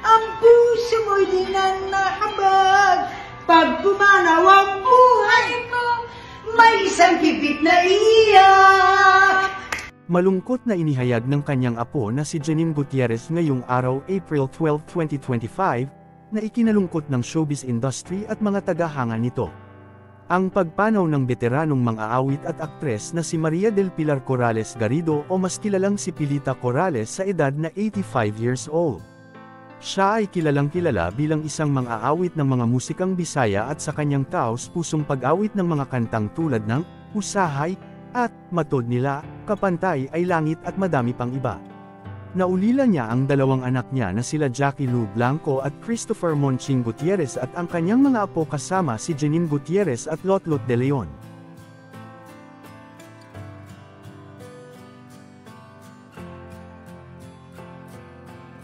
ang puso mo'y di nanakabag. Pag pumanaw ang buhay mo, may isang pipit na iyak. Malungkot na inihayag ng kanyang apo na si Janine Gutierrez ngayong araw April 12, 2025, na ikinalungkot ng showbiz industry at mga tagahanga nito. Ang pagpanaw ng veteranong mang-aawit at aktres na si Maria del Pilar Corrales Garrido o mas kilalang si Pilita Corrales sa edad na 85 years old. Siya ay kilalang-kilala bilang isang mang-aawit ng mga musikang Bisaya at sa kanyang taos-pusong pag-awit ng mga kantang tulad ng Usahay at Matod Nila, Kapantay ay Langit at madami pang iba. Naulila niya ang dalawang anak niya na sila Jackie Lou Blanco at Christopher Monching Gutierrez at ang kanyang mga apo kasama si Janine Gutierrez at Lotlot de Leon.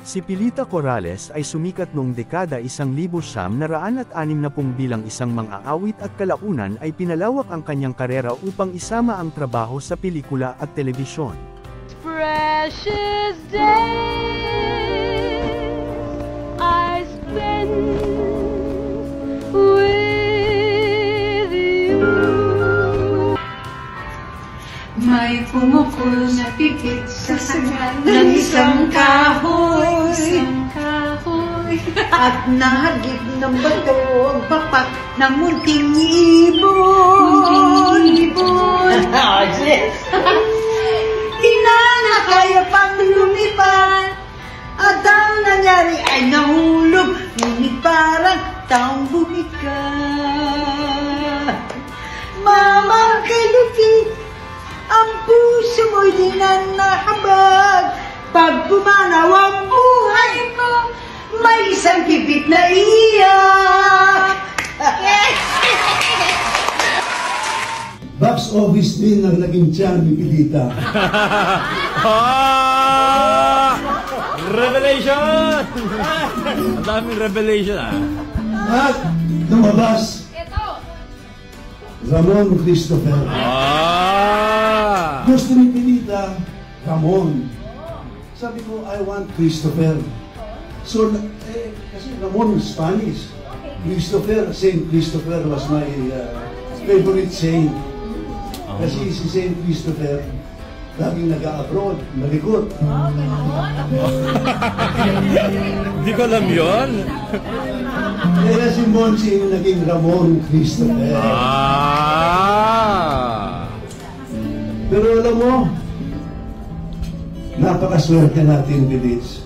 Si Pilita Corrales ay sumikat noong dekada 1960 bilang isang mang-aawit at kalaunan ay pinalawak ang kanyang karera upang isama ang trabaho sa pelikula at telebisyon. Precious days I spend with you. May pumukol na pipit sa sagal ng isang kahoy. At nahagip ng bato ang papak ng munting ibon. Yes! Di na kaya pang lumipad at ang nangyari ay nahulog, ngunit parang taong bumika. Mamang kalupit, ang puso mo'y di nanakabag. Pag pumanaw ang buhay mo, may isang pipit na iyak. Box office din ang naging tiyan ni Pilita. Revelation! Ang daming revelation At lumabas Ramon Christopher. Gusto ni Pilita, Ramon. Sabi ko, I want Christopher. So, kasi Ramon Spanish. Christopher, Saint Christopher was my favorite saint. Kasi si Saint Christopher, laging nag-a-abroad, malikot. Hindi ko alam yun. Kaya si Monching naging Ramon Christopher. Pero alam mo, napakaswerte natin, Bilis.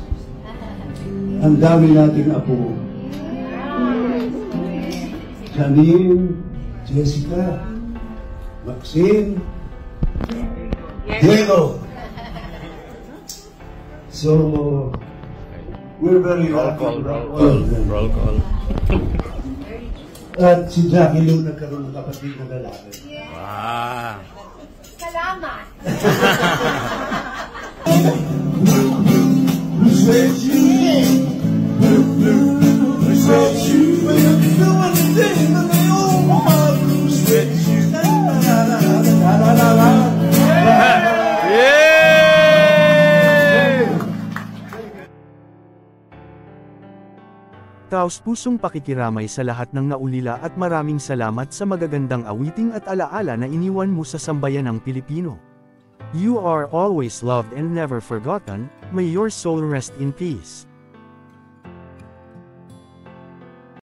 Ang dami nating apo. Janine, Jessica, Maxine, Diego. So, we're very happy. Roll call. At si Jackie Lou nagkaroon ng kapatid na lalaki. Wow. Salamat! Taos-pusong pakikiramay sa lahat ng naulila at maraming salamat sa magagandang awiting at alaala na iniwan mo sa sambayanang Pilipino. You are always loved and never forgotten. May your soul rest in peace.